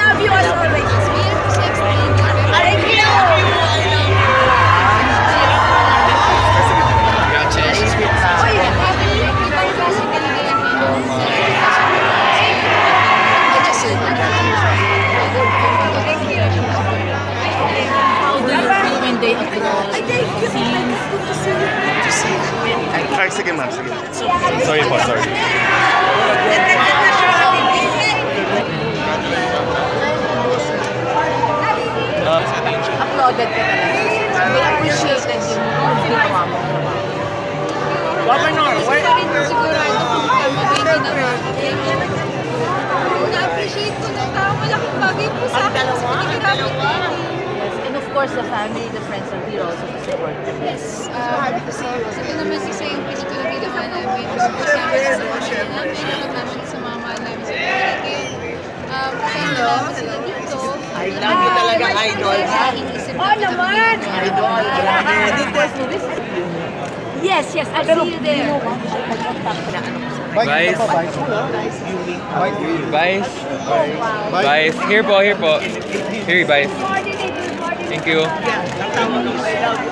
love you as always. Thank you. Day of the Ay, sige ma'am, sige. Sorry po, sorry. Uploaded ko talaga. They appreciated yung ginawa mo. Governor, Sigurado kung mabait na na-appreciate ko ng tao. Malaking bagay po sa akin. Kasi pinagiramin ko. And of course, the family, the friends are here also to support them. Yes. Ito naman si Sayang Pwede ko na ginawa namin. Support namin sa pamilya namin. Support namin sa mga mahal namin sa paligid. Kasama namin sila dito. I love you talaga, idol. Oh, naman! Idol, Yes, yes, I'll see you there. Vice. Vice. Vice. Here po, here po. Here, Vice. Thank you.